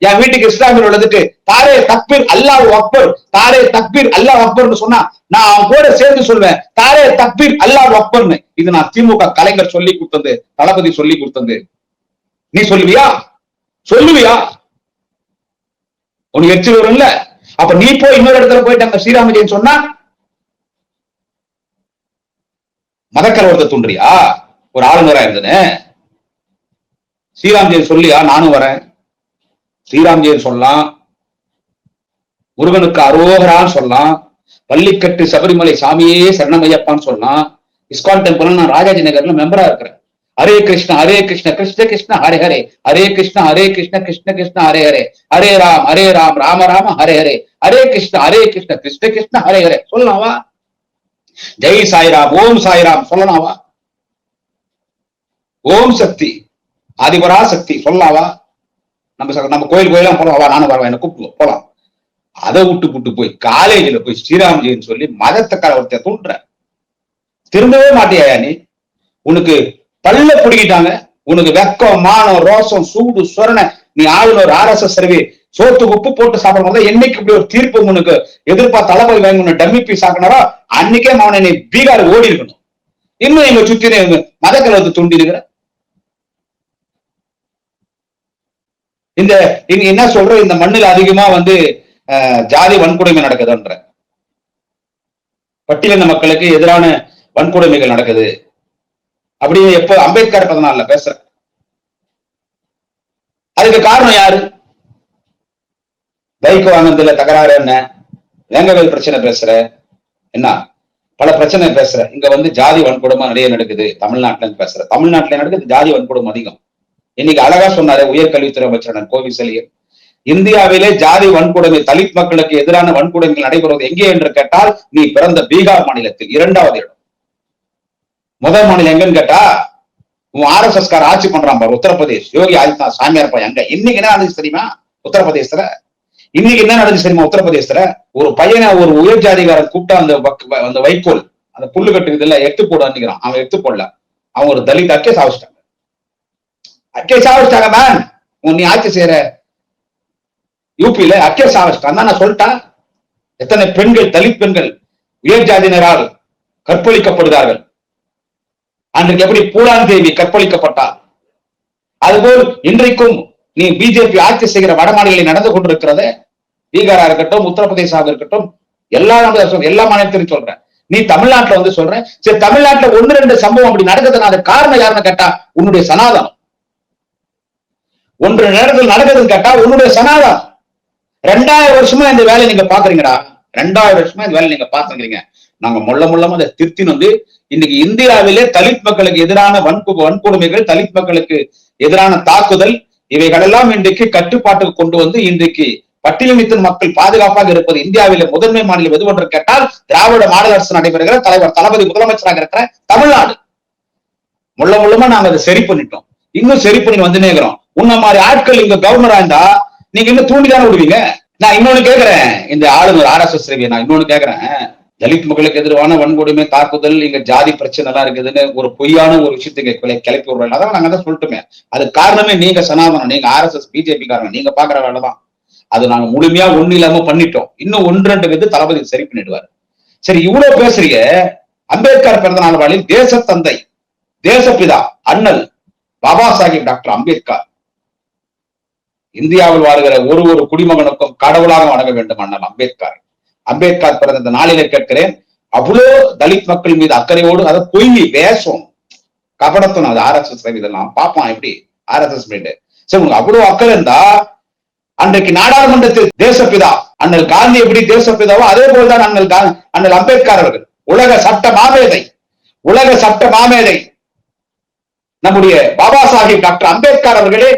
என் வீட்டுக்கு இஸ்லாமியர் வந்துட்டு தாரே தக்பீர் அல்லாஹு அக்பர், தாரே தக்பீர் அல்லாஹ் அக்பர்னு சொன்னா நான் அவன் கூட சேர்ந்து சொல்வேன் தாரே தக்பீர் அல்லாஹ் அக்பர்னு. இது நான் திமுக கலைஞர் சொல்லி கொடுத்தது, தளபதி சொல்லி கொடுத்தது. நீ சொல்லுவியா? சொல்லுவியா? உனக்கு எச்சு வரும்ல. அப்ப நீ போய் இன்னொரு இடத்துல போயிட்டு அங்க ஸ்ரீராமஜெயம் சொன்னா மதக்கலவரத்தை தூண்டுறியா? ஒரு ஆளுநரா இருந்தது ஸ்ரீராம் ஜெயம் சொல்லியா நானும் வரேன், ஸ்ரீராம் ஜெயம் சொல்லலாம், முருகனுக்கு அரோகரான்னு சொல்லலாம், பள்ளிக்கட்டு சபரிமலை சாமியே சரணமையப்பான்னு சொல்லலாம். இஸ்கான் டெம்பிள் நான் ராஜாஜி நகர்ல மெம்பரா இருக்கிறேன். ஹரே கிருஷ்ணா கிருஷ்ண கிருஷ்ண ஹரே ஹரே, ஹரே கிருஷ்ண கிருஷ்ண கிருஷ்ண ஹரே ஹரே, ஹரே ராம் ராம ராம ஹரே ஹரே, ஹரே கிருஷ்ண கிருஷ்ண கிருஷ்ண ஹரே ஹரே சொல்லலாமா? ஜெய் சாய்ராம், ஓம் சாய்ராம் சொல்லலாமா? ஓம் சக்தி ஆதிபரா சக்தி சொல்லலாவா? நம்ம கோயில் கோயிலாம் போலாவா? நானும் வரவா, என்ன கூப்பிடுவோம் போலாம். அதை விட்டு போய் காலேஜில் போய் ஸ்ரீராம்ஜின்னு சொல்லி மதத்தை கலவரத்தை தூண்டுற. திரும்பவே மாட்டியா நீ? உனக்கு பல்ல பிடிக்கிட்டாங்க, உனக்கு வெக்கம் மானம் ரோசம் சூடு சொரண, நீ ஆளுநர் RSS சர்வே சோத்துக்கு உப்பு போட்டு சாப்பிடும் போது என்னைக்கு இப்படி ஒரு தீர்ப்பு உனக்கு எதிர்பார்த்து தலைமை வாங்கணும் டம்மி பீஸ் ஆக்கினாரோ அன்னைக்கே அவனை நீ பீகார் ஓடி இருக்கணும். இன்னும் எங்க சுத்தி மத கலவரத்தை தூண்டி இருக்கிற. இந்த என்ன சொல்ற, இந்த மண்ணில் அதிகமா ஜாதி வன்கொடுமை நடக்குதுன்ற, பட்டியலின மக்களுக்கு எதிரான வன்கொடுமைகள் நடக்குது அப்படின்னு எப்ப அம்பேத்கர் 14 பேசுற. அதுக்கு காரணம் யாரு? பைக் வாங்கினதுல தகராறு என்ன, வேங்கவேல் பிரச்சனை பேசுற, என்ன பல பிரச்சனை பேசுற. இங்க ஜாதி வன்கொடுமை நிறைய நடக்குது தமிழ்நாட்டுல பேசுற. தமிழ்நாட்டுல நடக்குது ஜாதி வன்கொடுமை அதிகம். இன்னைக்கு அழகா சொன்னாரு உயர்கல்வித்துறை அமைச்சர் கோவிசெலியன், இந்தியாவிலே ஜாதி வன்கொடுமை தலித் மக்களுக்கு எதிரான வன்கொடுமைகள் நடைபெறுவது எங்கே என்று கேட்டால் நீ பிறந்த பீகார் மாநிலத்தில் 2வது இடம். முதல் மாநிலம் எங்கன்னு கேட்டா உன் RSS கார ஆட்சி பண்றான் பாரு உத்தரப்பிரதேஷ், யோகி ஆதித்யநாத் சாமியார் பையன். அங்க இன்னைக்கு என்ன நடந்துச்சு தெரியுமா உத்தரப்பிரதேசத்துல? இன்னைக்கு என்ன நடந்துச்சு தெரியுமா உத்தரப்பிரதேசத்துல? ஒரு பையனை ஒரு உயர் ஜாதிகாரன் கூப்பிட்டா அந்த வைக்கோல் அந்த புல்லு கட்டுக்குதுல எடுத்து போடு அன்னைக்கிறான். அவன் எடுத்து போடல, அவன் ஒரு தலித் அக்கே சாவிச்சிட்டாங்க. மேன் நீ ஆட்சி செய்யற யூபியில அக்கே சாவிச்சிட்டான். நான் சொல்லிட்டேன். எத்தனை பெண்கள் தலித் பெண்கள் உயர் ஜாதியினரால் கற்பழிக்கப்படுகிறார்கள். அன்றைக்கு எப்படி பூலான் தேவி கற்பழிக்கப்பட்டார், அதுபோல் இன்றைக்கும் நீ பிஜேபி ஆட்சி செய்கிற வட மாநிலங்களில் நடந்து கொண்டிருக்கிறது. பீகாரா இருக்கட்டும், உத்தரப்பிரதேசாக இருக்கட்டும், எல்லா மாநிலத்திலும் சொல்றேன். நீ தமிழ்நாட்டுல சொல்ற. சரி, தமிழ்நாட்டுல 1-2 சம்பவம் அப்படி நடக்குதுன்னா காரணம் யாருன்னு கேட்டா உன்னுடைய சனாதனம். 1 நேரத்தில் நடக்குதுன்னு கேட்டா உன்னுடைய சனாதனம். 2000 வருஷமா இந்த வேலையை நீங்க பாக்குறீங்கடா. 2000 வருஷமா இந்த வேலை நீங்க பாத்துக்கிறீங்க. நாங்க முள்ளமா அதை திருத்தி இன்னைக்கு இந்தியாவிலே தலித் மக்களுக்கு எதிரான வன்கொடுமைகள், தலித் மக்களுக்கு எதிரான தாக்குதல், இவைகளெல்லாம் இன்றைக்கு கட்டுப்பாட்டுக்கு கொண்டு இன்றைக்கு பட்டியலினத்தின் மக்கள் பாதுகாப்பாக இருப்பது இந்தியாவிலே முதன்மை மாநிலம் எது என்று கேட்டால் திராவிட மாடல் அரசு நடைபெறுகிற தலைவர் தளபதி முதலமைச்சராக இருக்கிற தமிழ்நாடு. முள்ளமா நாங்க அதை சரி பண்ணிட்டோம். இன்னும் சரி பண்ணி வந்துனே இருக்கிறோம். உன்ன மாதிரி ஆட்கள் இங்க கவர்னரா இருந்தா நீங்க இன்னும் தூண்டிதானே விடுவீங்க. நான் இன்னொன்னு கேட்கிறேன், இந்த ஆளுநர் RSS ரவி, நான் இன்னொன்னு கேட்கிறேன், தலித் மக்களுக்கு எதிரான வன்கொடுமை தாக்குதல், இங்க ஜாதி பிரச்சனை எல்லாம் இருக்குதுன்னு ஒரு பொய்யான ஒரு விஷயத்தை கிளப்பி விடுறாங்க. அதான் நாங்க தான் சொல்லிட்டுமே. அது காரணமே நீங்க சனாதனம், நீங்க RSS பிஜேபி காரங்க, நீங்க பாக்குற வேலைதான். அது நாங்க முழுமையா ஒண்ணு இல்லாம பண்ணிட்டோம். இன்னும் 1-2 தளபதி சரி பண்ணிடுவாரு. சரி, இவ்வளவு பேசுறீங்க. அம்பேத்கர் பிறந்த நாள் வாழில் தேசத்தந்தை தேசப்பிதா அண்ணல் பாபா சாஹிப் டாக்டர் அம்பேத்கர் இந்தியாவில் வாழ்கிற ஒரு குடிமகனுக்கும் கடவுளாக வணங்க வேண்டும் அண்ணல் அம்பேத்கர். அம்பேத்கர் பிறந்த இந்த நாளிலே கேட்கிறேன், அவ்வளோ தலித் மக்கள் மீது அக்கறையோடு அதை பொய் வேஷம் கபடத்தணும். அது RSS இதெல்லாம் பார்ப்பான் எப்படி RSS சரி, உங்களுக்கு அவ்வளவு அக்கறை இருந்தா அன்றைக்கு நாடாளுமன்றத்தில் தேசப்பிதா அண்ணல் காந்தி எப்படி தேசப்பிதாவோ அதே போல்தான் அண்ணல் அம்பேத்கர் அவர்கள் உலக சட்ட மாமேதை நம்முடைய பாபா சாஹிப் டாக்டர் அம்பேத்கர் அவர்களே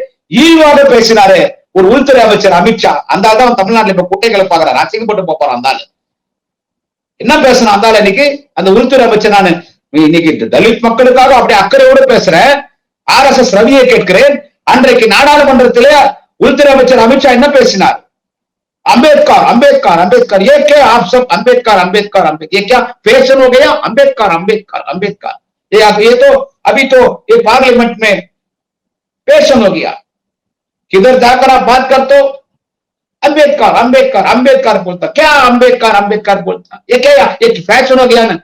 ஈழ்வாக பேசினாரு ஒரு உள்துறை அமைச்சர் அமித்ஷா. அந்த ஆள் தான் தமிழ்நாட்டில் இப்ப குட்டைகளை பாக்குறாரு, அசிங்கப்பட்டு போறான். அந்த ஆள் என்ன பேசினா? அந்த ஆள் இன்னைக்கு அந்த உள்துறை அமைச்சர். நான் இன்னைக்கு தலித் மக்களுக்காக அப்படியே அக்கறையோடு பேசுறேன். RSS ரவியை கேட்கிறேன், அன்றைக்கு நாடாளுமன்றத்திலே உள்துறை அமைச்சர் அமித்ஷா என்ன பேசினார்? अम्बेडकर अम्बेडकर अम्बेडकर ये क्या आप सब अम्बेडकर अम्बेडकर अम्बेडकर ये क्या फैशन हो गया? अम्बेडकर अम्बेडकर अम्बेडकर ये तो अभी तो ये पार्लियामेंट में फैशन हो गया। किधर जाकर आप बात करते हो अम्बेडकर अम्बेडकर अम्बेडकर बोलता, क्या अम्बेडकर अम्बेडकर बोलता, ये क्या ये फैशन हो गया ना?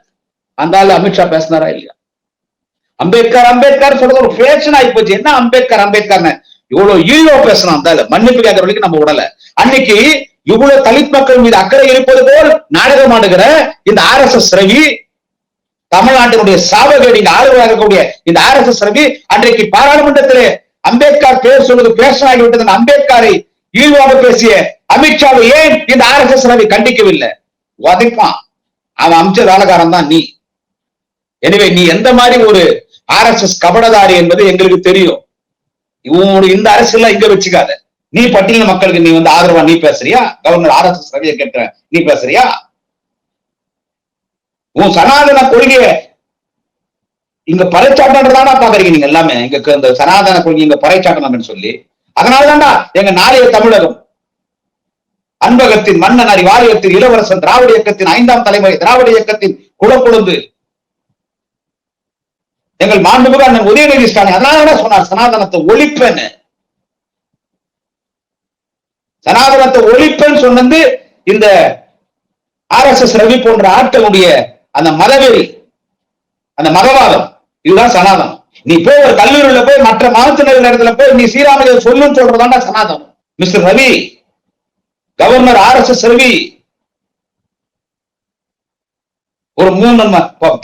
अंदाज अमित शाह பேசினாரா இல்லையா? அம்பேத்கர் அம்பேத்கர் சொல்றது ஒரு ஃபேஷன் ஆகி போச்சு. என்ன அம்பேத்கர் அம்பேத்கர்னு இவ்வளவு ஈழோ பேசணும். அந்த மன்னிப்பு கேட்கற வரைக்கும் நம்ம உடல. அன்னைக்கு இவ்வளவு தலித் மக்கள் மீது அக்கறை இருப்பது போல் நாடகம் ஆடுகிற இந்த RSS ரவி, தமிழ்நாட்டினுடைய சாவகேடு ஆளுநராக இருக்கக்கூடிய இந்த RSS ரவி அன்றைக்கு பாராளுமன்றத்திலே அம்பேத்கர் பேர் சொல்வது பேசனாகிவிட்டது. அம்பேத்கரை ஈழ்வாக பேசிய அமித்ஷாவை ஏன் இந்த RSS ரவி கண்டிக்கவில்லை? உதைப்பான். அவன் அமைச்சர் வேலைக்காரன் தான் நீ. எனவே நீ எந்த மாதிரி ஒரு RSS கபடதாரி என்பது எங்களுக்கு தெரியும். இந்த அரசியல் இங்க வச்சுக்காத. நீ பட்டியல் மக்களுக்கு நீ ஆதரவா நீ பேசுறியா? கவர்னர் RSS ரவியை கேட்கிற நீ பேசுறியா? உன் சனாதன கொள்கையை இங்க பறைச்சாட்டன்றதானா பாக்குறீங்க நீங்க எல்லாமே. இங்க இந்த சனாதன கொள்கை இங்க பறைச்சாட்டணும்னு சொல்லி, அதனாலதான்டா எங்க நாளைய தமிழகம் அன்பகத்தின் மன்னன் அறிவாலயத்தின் இளவரசன் திராவிட இயக்கத்தின் 5ஆம் தலைமுறை திராவிட இயக்கத்தின் குலக்குழுந்து எங்கள் மாண்புமிகு அண்ணன் உதயநிதி ஸ்டாலின் அதனால சொன்னார் சனாதனத்தை ஒழிப்பேன்னு. சனாதனத்தை ஒழிப்பேன்னு சொன்னது இந்த RSS ரவி போன்ற ஆட்களுடைய அந்த மதவெறி, அந்த மதவாதம். இதுதான் சனாதனம். நீ போய் ஒரு கல்லூரியில போய் மற்ற மதத்தினர் இடத்துல போய் நீ ஸ்ரீராமஜெய சொல்லுன்னு சொல்றதாண்டா சனாதனம். Mister Ravi, governor RSS Ravi, ஒரு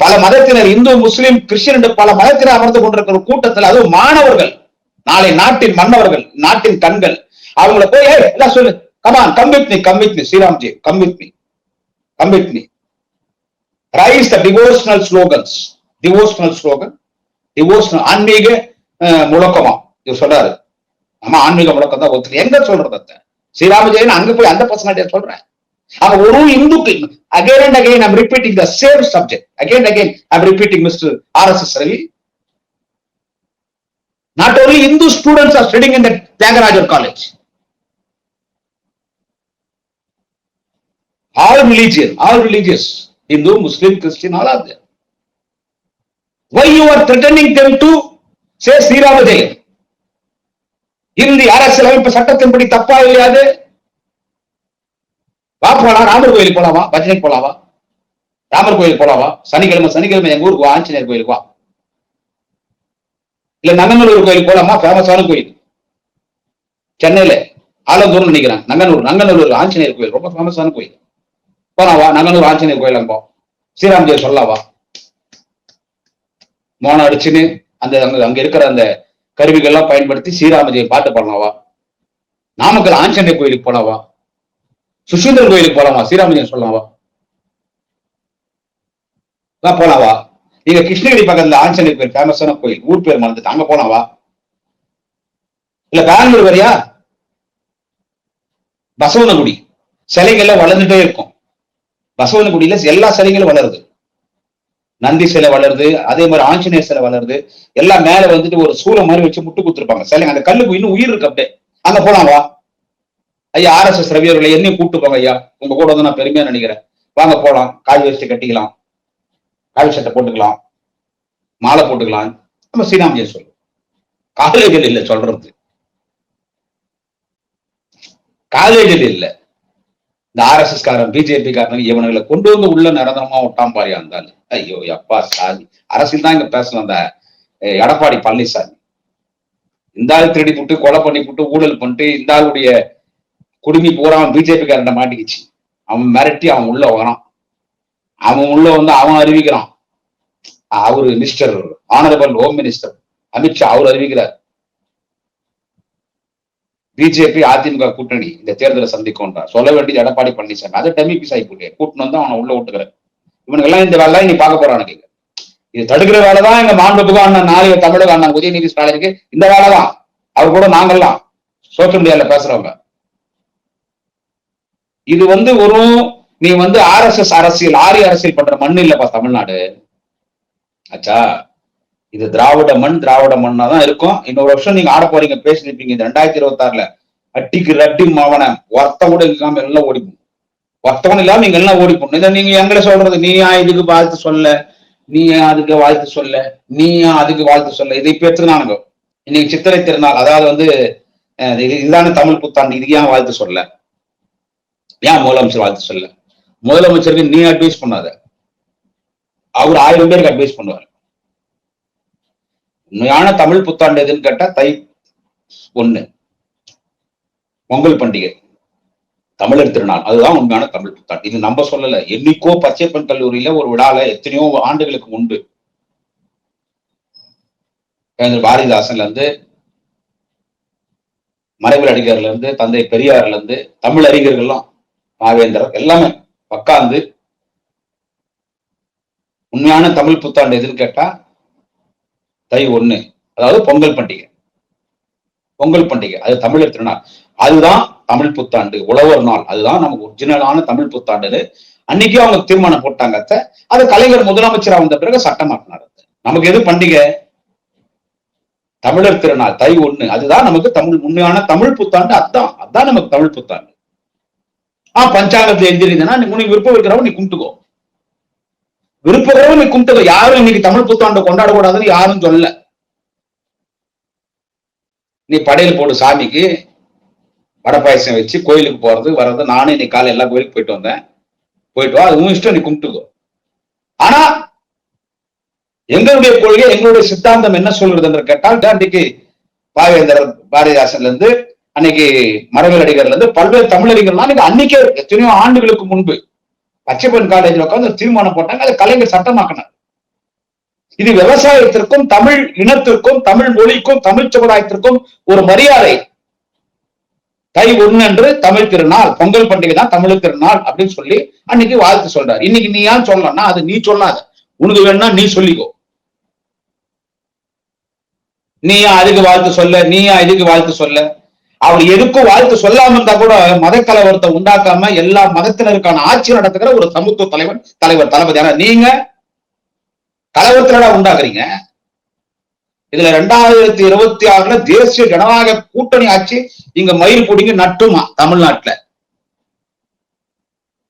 பல மதத்தினர் இந்து முஸ்லிம் கிறிஸ்டியன் என்று பல மதத்தினர் அமர்ந்து கொண்டிருக்கிற கூட்டத்தில், அதுவும் மாணவர்கள், நாளை நாட்டின் மன்னவர்கள், நாட்டின் கண்கள், அவங்கள போய் எல்லாம் சொல்லு, come on come with me ஸ்ரீராம்ஜி, come with me rice the devotional slogans. Devotional ஆன்மீக முழக்கமா இவர் சொல்றாரு. ஆமா, ஆன்மீக முழக்கம் தான் ஒத்துக்கு. எங்க சொல்றது ஸ்ரீராமஜெயன்? அங்க போய் அந்த பசங்க சொல்றேன். அவன் ஒரு இந்துக்கு again and again I'm repeating the same subject. Again I'm repeating Mr. RSS Ravi. Not only Hindu students are studying in the Tyagarajar College. All religious, Hindu, Muslim, Christian, all are there. Why you are threatening them to say Sriramajayam? இந்த அரசியல் அமைப்பு சட்டத்தின்படி தப்பா இல்லையாது? வா போலாம், ராமர் கோயிலுக்கு போலாமா, பஜனைக்கு போலாமா, ராமர் கோயிலுக்கு போலாமா, சனிக்கிழமை எங்க ஊருக்கு ஆஞ்சநேயர் கோயிலுக்கு வா, இல்ல நங்கநல்லூர் கோயிலுக்கு போலாமா, ஃபேமஸான கோயில் சென்னையில ஆலந்தூர் நினைக்கிறேன். நங்கநல்லூர் ஆஞ்சநேயர் கோயில் ரொம்ப ஃபேமஸான கோயில். போலாவா, நங்கநல்லூர் ஆஞ்சநேயர் கோயில் அங்க ஸ்ரீராமஜெயம் சொல்லவா, மோனம் அடிச்சுன்னு அங்க இருக்கிற அந்த கருவிகள்லாம் பயன்படுத்தி ஸ்ரீராமஜெயம் பாட்டு பாடலாவா, நாமக்கல் ஆஞ்சநேயர் கோயிலுக்கு போலாவா, சுஷீந்திரன் கோயிலுக்கு போலாமா, ஸ்ரீராமஜெயம் சொல்லலாவா, போலாவா, நீங்க கிருஷ்ணகிரி பக்கத்துல ஆஞ்சநேயர் கோயில் ஃபேமஸான கோயில், ஊர் பேர் மறந்துட்டு, அங்க போலாவா, இல்ல பெங்களூர் வரையா, பசவனகுடி சிலைகள்லாம் வளர்ந்துட்டே இருக்கும். பசவனகுடியில எல்லா சிலைகளும் வளருது. நந்தி சிலை வளருது, அதே மாதிரி ஆஞ்சநேயர் சிலை வளருது. எல்லாம் மேல வந்துட்டு ஒரு சூளை மாதிரி வச்சு முட்டு குத்துருப்பாங்க சிலைங்க. அந்த கல்லுக்கு இன்னும் உயிர் இருக்கு. அப்படியே அங்க போலாவா? ஐயா RSS ரவி அவர்களை என்னையும் கூப்பிட்டு போங்க ஐயா, உங்க கூட வந்து நான் பெருமையா நினைக்கிறேன். வாங்க போலாம், காய் வரிசை கட்டிக்கலாம், காவி சட்டை போட்டுக்கலாம், மாலை போட்டுக்கலாம். நம்ம ஸ்ரீராமஜெயம் சொல்லுவோம். காலேஜில் இல்ல சொல்றது, காலேஜில் இல்ல. இந்த RSS காரன் BJP காரன் இவனுங்களை கொண்டு வந்து உள்ள நிரந்தரமா விட்டான் பாரியா இருந்தாலும். ஐயோ அப்பா சாமி, அரசியல் தான் இங்க பேசலாம். அந்த எடப்பாடி பழனிசாமி இந்த ஆள் திருடி போட்டு கொலை பண்ணி போட்டு ஊழல் பண்ணிட்டு இந்த ஆளுடைய குடுமி பூரா BJP காரன் மாட்டிக்கிச்சு. அவன் மிரட்டி அவன் உள்ள வரான். அவன் உள்ள வந்து அவன் அறிவிக்கிறான். அவரு mister honourable home minister Amit Shah அவர் அறிவிக்கிறார், BJP அதிமுக கூட்டணி இந்த தேர்தலை சந்திக்கும்ன்றார். சொல்ல வேண்டியது எடப்பாடி பழனிசாமி. அதை டம்மி பீஸ் ஆகி போட்டு கூட்டணும் வந்து அவனை உள்ள விட்டுக்கிறேன். இவனுக்கெல்லாம் இந்த வேலை நீ பார்க்க போறானுங்க. இது தடுக்கிற வேலைதான் எங்க மாண்புமிகு அண்ணன் நாளைய தமிழக அண்ணன் உதயநிதி ஸ்டாலினுக்கு இந்த வேலைதான். அவர் கூட நாங்கெல்லாம் சோசியல் மீடியால பேசுறவங்க. இது ஒரு நீ RSS அரசியல், ஆரிய அரசியல் பண்ற மண் இல்லப்பா தமிழ்நாடு. ஆச்சா, இது திராவிட மண்ணா தான் இருக்கும். இன்னொரு வருஷம் நீங்க ஆட போறீங்க, பேசிருப்பீங்க. இந்த 2026 அட்டிக்கு ரட்டி மாவன ஒருத்தம் கூட இல்லாம எல்லாம் ஓடிப்போம். ஒருத்தவன் இல்லாம நீங்க எல்லாம் ஓடிப்போம். இதை நீங்க எங்களை சொல்றது, நீயா இதுக்கு வாழ்த்து சொல்ல, நீயா அதுக்கு வாழ்த்து சொல்ல, நீயா அதுக்கு வாழ்த்து சொல்ல. இதை இப்ப எடுத்துனானுங்க. இன்னைக்கு சித்திரை திருநாள், அதாவது இதுதானே தமிழ் புத்தாண்டு, இது ஏன் வாழ்த்து சொல்ல, ஏன் முதலமைச்சர் வாழ்த்து சொல்ல? முதலமைச்சருக்கு நீ அட்வைஸ் பண்ணாத, அவர் 1000 பேருக்கு அட்வைஸ் பண்ணுவார். உண்மையான தமிழ் புத்தாண்டு எதுன்னு கேட்டா தை 1 பொங்கல் பண்டிகை, தமிழர் திருநாள், அதுதான் உண்மையான தமிழ் புத்தாண்டு. இது நம்ம சொல்லல, என்னைக்கோ பச்சைப்பன் கல்லூரியில ஒரு விழால எத்தனையோ ஆண்டுகளுக்கு முன்பு பாரதிதாசன்ல இருந்து மறைவில் அடிகர்ல இருந்து தந்தை பெரியார்ல இருந்து தமிழ் அறிஞர்கள்லாம் பாவேந்தர் எல்லாமே உட்கார்ந்து உண்மையான தமிழ் புத்தாண்டு எதுன்னு கேட்டா தை 1, அதாவது பொங்கல் பண்டிகை. பொங்கல் பண்டிகை அது தமிழர் திருநாள், அதுதான் தமிழ் புத்தாண்டு, உழவர் நாள், அதுதான் நமக்கு ஒரிஜினலான தமிழ் புத்தாண்டு. அன்னைக்கே அவங்க தீர்மானம் போட்டாங்க. அது கலைஞர் முதலமைச்சரா வந்த பிறகு சட்டமாக்கினார். நமக்கு எது பண்டிகை? தமிழர் திருநாள் தை 1, அதுதான் நமக்கு தமிழ் உண்மையான தமிழ் புத்தாண்டு. அதான் நமக்கு தமிழ் புத்தாண்டு. பஞ்சாங்கத்துல எழுதிருந்தா உனக்கு விருப்பம் இருக்கிறவங்க நீ கும்பிட்டுக்கோ, விருப்பம் நீ கும்பிட்டுக்கோ. யாரும் இன்னைக்கு தமிழ் புத்தாண்டு கொண்டாடக்கூடாதுன்னு யாரும் சொல்லல. நீ படையல் போடு சாமிக்கு, வடை பாயசம் வச்சு கோயிலுக்கு போறது வர்றது. நானும் இன்னைக்கு காலை எல்லா கோயிலுக்கு போயிட்டு வந்தேன். போயிட்டு வா, அது உன் இஷ்டம், நீ கும்பிட்டுக்கோ. ஆனா எங்களுடைய கொள்கை, எங்களுடைய சித்தாந்தம் என்ன சொல்றது என்று கேட்டால், அன்றைக்கு பாவேந்தர் பாரதிதாசன்ல இருந்து அன்னைக்கு மறைவில் அடிகர்ல இருந்து பல்வேறு தமிழறிஞர்கள் அன்னைக்கே எத்தனையோ ஆண்டுகளுக்கு முன்பு பச்சைப்பன் காலேஜில் உட்காந்து தீர்மானம் போட்டாங்க. அதை கலைஞர் சட்டமாக்கினார். இது விவசாயத்திற்கும் தமிழ் இனத்திற்கும் தமிழ் மொழிக்கும் தமிழ் சமுதாயத்திற்கும் ஒரு மரியாதை. தை 1 அன்று தமிழ் திருநாள், பொங்கல் பண்டிகை தான் தமிழ் திருநாள் அப்படின்னு சொல்லி அன்னைக்கு வாழ்த்து சொல்றாரு. இன்னைக்கு நீ ஏன் சொல்லலாம்னா அது நீ சொல்லாத, உனக்கு வேணும்னா நீ சொல்லிக்கோ. நீயா அதுக்கு வாழ்த்து சொல்ல, நீயா இதுக்கு வாழ்த்து சொல்ல. அவர் எதுக்கும் வாழ்த்து சொல்லாம இருந்தா கூட மத கலவரத்தை உண்டாக்காம எல்லா மதத்தினருக்கான ஆட்சி நடத்துகிற ஒரு சமத்துவ தலைவர் தளபதி. ஆனா நீங்க கலவரத்திலடா உண்டாக்குறீங்க. இதுல 2026 தேசிய ஜனநாயக கூட்டணி ஆட்சி இங்க மயில் பிடிங்க நட்டுமா தமிழ்நாட்டுல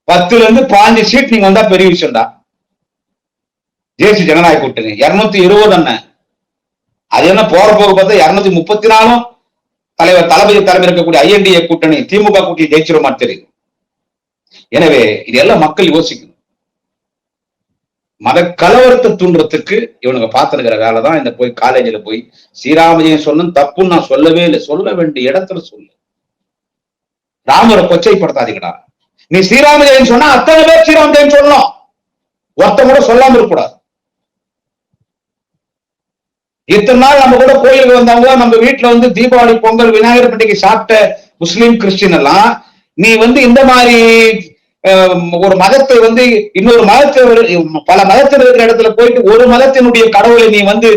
10ல இருந்து 15 சீட் நீங்க வந்தா பெரிய விஷயம்டா. தேசிய ஜனநாயக கூட்டணி 220 அண்ணன், அது என்ன போற போக பார்த்தா 234 தலைவர் தளபதி தலைமை இருக்கக்கூடிய INDA கூட்டணி திமுக கூட்டணி ஜெயிச்சிருமா தெரியுது. எனவே இதெல்லாம் மக்கள் யோசிக்கணும். மத கலவரத்தை தூண்டுறதுக்கு இவனுங்க பார்த்துக்கிற வேலைதான் இந்த போய் காலேஜில் போய் ஸ்ரீராமஜெயம் சொன்னும் தப்புன்னு நான் சொல்லவே இல்லை. சொல்ல வேண்டிய இடத்துல சொல்லு. ராமரை கொச்சைப்படுத்தாதீங்கடா. நீ ஸ்ரீராமஜெயம் சொன்னா அத்தனை பேர் ஸ்ரீராமஜெயம் சொல்லணும், ஒருத்த கூட சொல்லாம இருக்கக்கூடாது. இத்தனை நாள் நம்ம கூட கோயிலுக்கு வந்தவங்க, நம்ம வீட்டுல வந்து தீபாவளி பொங்கல் விநாயகர் பண்டிகை சாப்பிட்ட முஸ்லீம் கிறிஸ்டின் எல்லாம் நீ வந்து இந்த மாதிரி ஒரு மதத்தை வந்து இன்னொரு பல மதத்தில் இருக்கிற இடத்துல போயிட்டு ஒரு மதத்தினுடைய கடவுளை நீ வந்து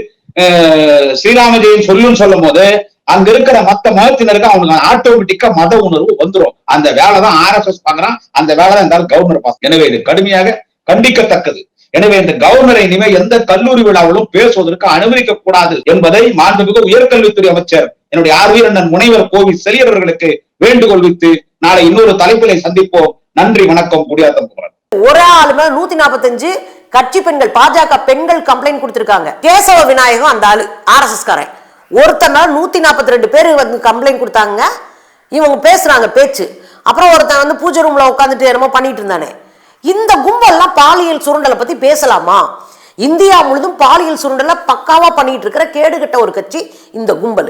ஸ்ரீராமஜெயம் சொல்லுன்னு சொல்லும் போது அங்க இருக்கிற மத்த மதத்தினருக்கு அவனுக்கு ஆட்டோமேட்டிக்கா மத உணர்வு வந்துடும். அந்த வேலைதான் RSS பாக்குறான், அந்த வேலைதான் இருந்தாலும் கவர்னர் பாக்குறான். எனவே இது கடுமையாக கண்டிக்கத்தக்கது. எனவே இந்த கவர்னரை இனிமே எந்த கல்லூரி விழாவிலும் பேசுவதற்கு அனுமதிக்க கூடாது என்பதை மாண்புமிகு உயர்கல்வித்துறை அமைச்சர் என்னுடைய ஆர்வீர் அண்ணன் முனைவர் கோவி செலியர் அவர்களுக்கு வேண்டுகோள் வைத்து நாளை இன்னொரு தலைப்பிலை சந்திப்போம். நன்றி, வணக்கம். குடியாத்தம் குமரன். ஒரு ஆளு 145 கட்சி பெண்கள் பாஜக பெண்கள் கம்ப்ளைண்ட் கொடுத்திருக்காங்க. கேசவ விநாயகம் அந்த ஆளு RSS காரன். ஒருத்தர் 142 பேர் வந்து கம்ப்ளைண்ட் கொடுத்தாங்க. இவங்க பேசுறாங்க பேச்சு. அப்புறம் ஒருத்தன் வந்து பூஜை ரூம்ல உட்காந்துட்டு என்னமோ பண்ணிட்டு இருந்தானே. இந்த கும்பல்லாம் பாலியல் சுரண்டலை பத்தி பேசலாமா? இந்தியா முழுதும் பாலியல் சுரண்டலை பக்காவா பண்ணிட்டு இருக்கிற கேடுகட்ட ஒரு கட்சி இந்த கும்பல்.